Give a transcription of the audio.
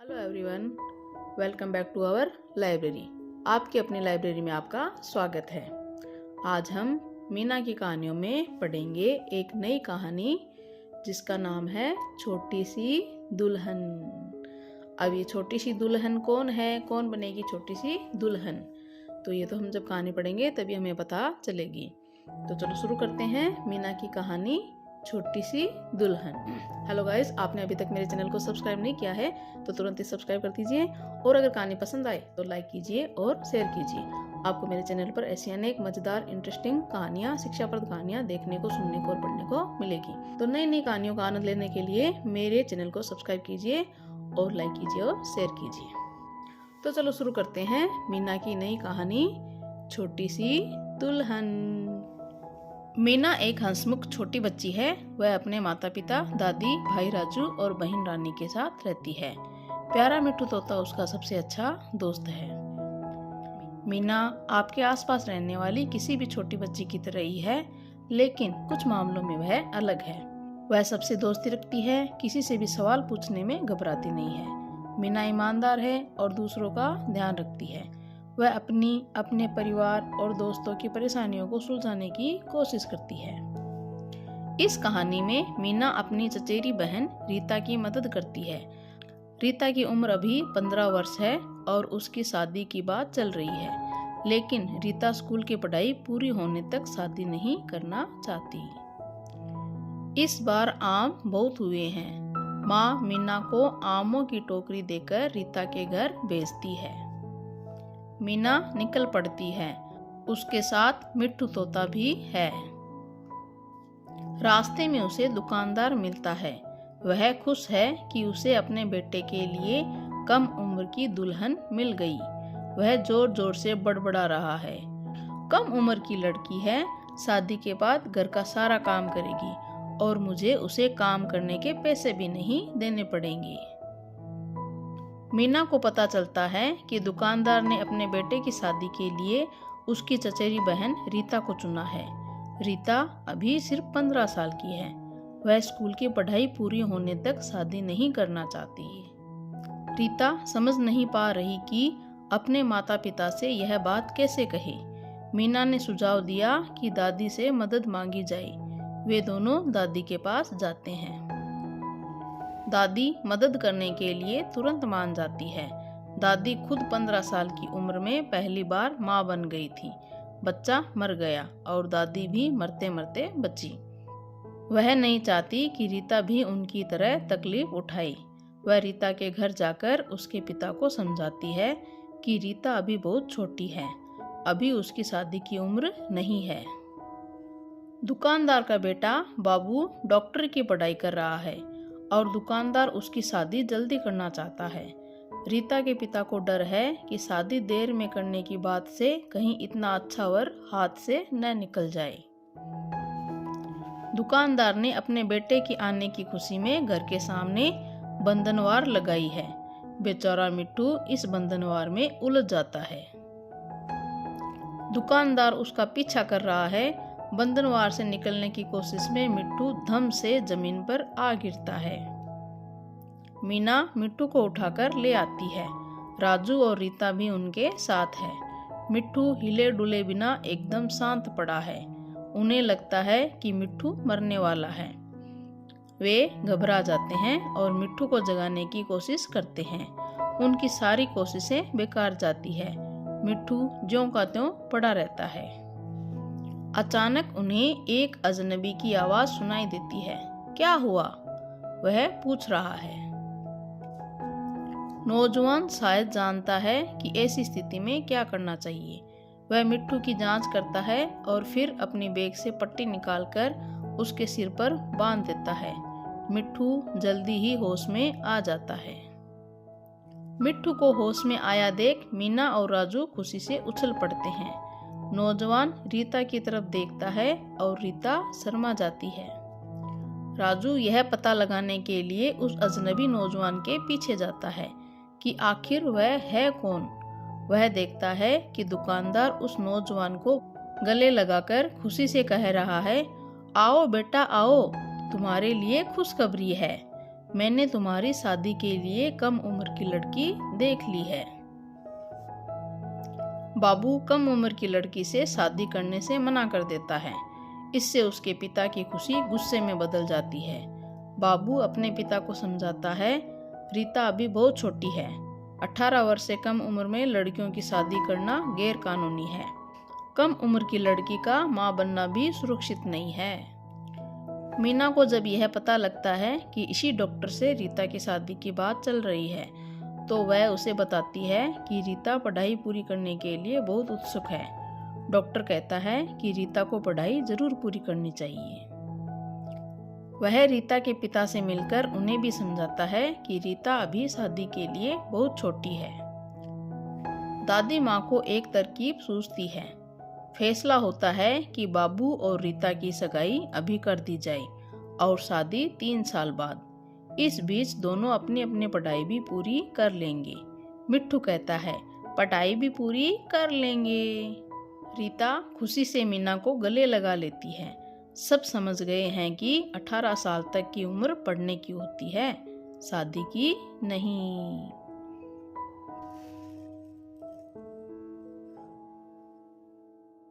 Hello everyone, welcome back to our library. आपकी अपनी library में आपका स्वागत है। आज हम मीना की कहानियों में पढ़ेंगे एक नई कहानी जिसका नाम है छोटी सी दुल्हन। अब ये छोटी सी दुल्हन कौन है, कौन बनेगी छोटी सी दुल्हन, तो ये तो हम जब कहानी पढ़ेंगे तभी हमें पता चलेगी। तो चलो शुरू करते हैं मीना की कहानी छोटी सी दुल्हन। हेलो गाइस, आपने अभी तक मेरे चैनल को सब्सक्राइब नहीं किया है तो तुरंत ही सब्सक्राइब कर दीजिए और अगर कहानी पसंद आए तो लाइक कीजिए और शेयर कीजिए। आपको मेरे चैनल पर ऐसी अनेक मजेदार इंटरेस्टिंग कहानियाँ, शिक्षाप्रद कहानियाँ देखने को, सुनने को और पढ़ने को मिलेगी। तो नई नई कहानियों का आनंद लेने के लिए मेरे चैनल को सब्सक्राइब कीजिए और लाइक कीजिए और शेयर कीजिए। तो चलो शुरू करते हैं मीना की नई कहानी छोटी सी दुल्हन। मीना एक हंसमुख छोटी बच्ची है। वह अपने माता पिता, दादी, भाई राजू और बहन रानी के साथ रहती है। प्यारा मिट्टू तोता उसका सबसे अच्छा दोस्त है। मीना आपके आसपास रहने वाली किसी भी छोटी बच्ची की तरह ही है, लेकिन कुछ मामलों में वह अलग है। वह सबसे दोस्ती रखती है, किसी से भी सवाल पूछने में घबराती नहीं है। मीना ईमानदार है और दूसरों का ध्यान रखती है। वह अपने परिवार और दोस्तों की परेशानियों को सुलझाने की कोशिश करती है। इस कहानी में मीना अपनी चचेरी बहन रीता की मदद करती है। रीता की उम्र अभी 15 वर्ष है और उसकी शादी की बात चल रही है, लेकिन रीता स्कूल की पढ़ाई पूरी होने तक शादी नहीं करना चाहती। इस बार आम बहुत हुए हैं। माँ मीना को आमों की टोकरी देकर रीता के घर भेजती है। मीना निकल पड़ती है। उसके साथ मिट्टू तोता भी है। रास्ते में उसे दुकानदार मिलता है। वह खुश है कि उसे अपने बेटे के लिए कम उम्र की दुल्हन मिल गई। वह जोर जोर से बड़बड़ा रहा है। कम उम्र की लड़की है, शादी के बाद घर का सारा काम करेगी और मुझे उसे काम करने के पैसे भी नहीं देने पड़ेंगे। मीना को पता चलता है कि दुकानदार ने अपने बेटे की शादी के लिए उसकी चचेरी बहन रीता को चुना है। रीता अभी सिर्फ 15 साल की है। वह स्कूल की पढ़ाई पूरी होने तक शादी नहीं करना चाहती है। रीता समझ नहीं पा रही कि अपने माता पिता से यह बात कैसे कहे। मीना ने सुझाव दिया कि दादी से मदद मांगी जाए। वे दोनों दादी के पास जाते हैं। दादी मदद करने के लिए तुरंत मान जाती है। दादी खुद 15 साल की उम्र में पहली बार माँ बन गई थी। बच्चा मर गया और दादी भी मरते मरते बची। वह नहीं चाहती कि रीता भी उनकी तरह तकलीफ उठाए। वह रीता के घर जाकर उसके पिता को समझाती है कि रीता अभी बहुत छोटी है, अभी उसकी शादी की उम्र नहीं है। दुकानदार का बेटा बाबू डॉक्टर की पढ़ाई कर रहा है और दुकानदार उसकी शादी जल्दी करना चाहता है। रीता के पिता को डर है कि शादी देर में करने की बात से कहीं इतना अच्छा वर हाथ से न निकल जाए। दुकानदार ने अपने बेटे की आने की खुशी में घर के सामने बंधनवार लगाई है। बेचारा मिट्टू इस बंधनवार में उलझ जाता है। दुकानदार उसका पीछा कर रहा है। बंधनवार से निकलने की कोशिश में मिट्टू धम से जमीन पर आ गिरता है। मीना मिट्टू को उठाकर ले आती है। राजू और रीता भी उनके साथ है। मिट्टू हिले डुले बिना एकदम शांत पड़ा है। उन्हें लगता है कि मिट्टू मरने वाला है। वे घबरा जाते हैं और मिट्टू को जगाने की कोशिश करते हैं। उनकी सारी कोशिशें बेकार जाती है। मिट्टू ज्यों का त्यों पड़ा रहता है। अचानक उन्हें एक अजनबी की आवाज सुनाई देती है। क्या हुआ? वह पूछ रहा है। नौजवान शायद जानता है कि ऐसी स्थिति में क्या करना चाहिए। वह मिट्टू की जांच करता है और फिर अपनी बैग से पट्टी निकालकर उसके सिर पर बांध देता है। मिट्टू जल्दी ही होश में आ जाता है। मिट्टू को होश में आया देख मीना और राजू खुशी से उछल पड़ते हैं। नौजवान रीता की तरफ देखता है और रीता शर्मा जाती है। राजू यह पता लगाने के लिए उस अजनबी नौजवान के पीछे जाता है कि आखिर वह है कौन। वह देखता है कि दुकानदार उस नौजवान को गले लगाकर खुशी से कह रहा है, आओ बेटा आओ, तुम्हारे लिए खुशखबरी है। मैंने तुम्हारी शादी के लिए कम उम्र की लड़की देख ली है। बाबू कम उम्र की लड़की से शादी करने से मना कर देता है। इससे उसके पिता की खुशी गुस्से में बदल जाती है। बाबू अपने पिता को समझाता है, रीता अभी बहुत छोटी है। 18 वर्ष से कम उम्र में लड़कियों की शादी करना गैर कानूनी है। कम उम्र की लड़की का मां बनना भी सुरक्षित नहीं है। मीना को जब यह पता लगता है कि इसी डॉक्टर से रीता की शादी की बात चल रही है, तो वह उसे बताती है कि रीता पढ़ाई पूरी करने के लिए बहुत उत्सुक है। डॉक्टर कहता है कि रीता को पढ़ाई जरूर पूरी करनी चाहिए। वह रीता के पिता से मिलकर उन्हें भी समझाता है कि रीता अभी शादी के लिए बहुत छोटी है। दादी माँ को एक तरकीब सूझती है। फैसला होता है कि बाबू और रीता की सगाई अभी कर दी जाए और शादी 3 साल बाद। इस बीच दोनों अपनी अपनी पढ़ाई भी पूरी कर लेंगे। मिट्ठू कहता है, पढ़ाई भी पूरी कर लेंगे। रीता खुशी से मीना को गले लगा लेती है। सब समझ गए हैं कि 18 साल तक की उम्र पढ़ने की होती है, शादी की नहीं।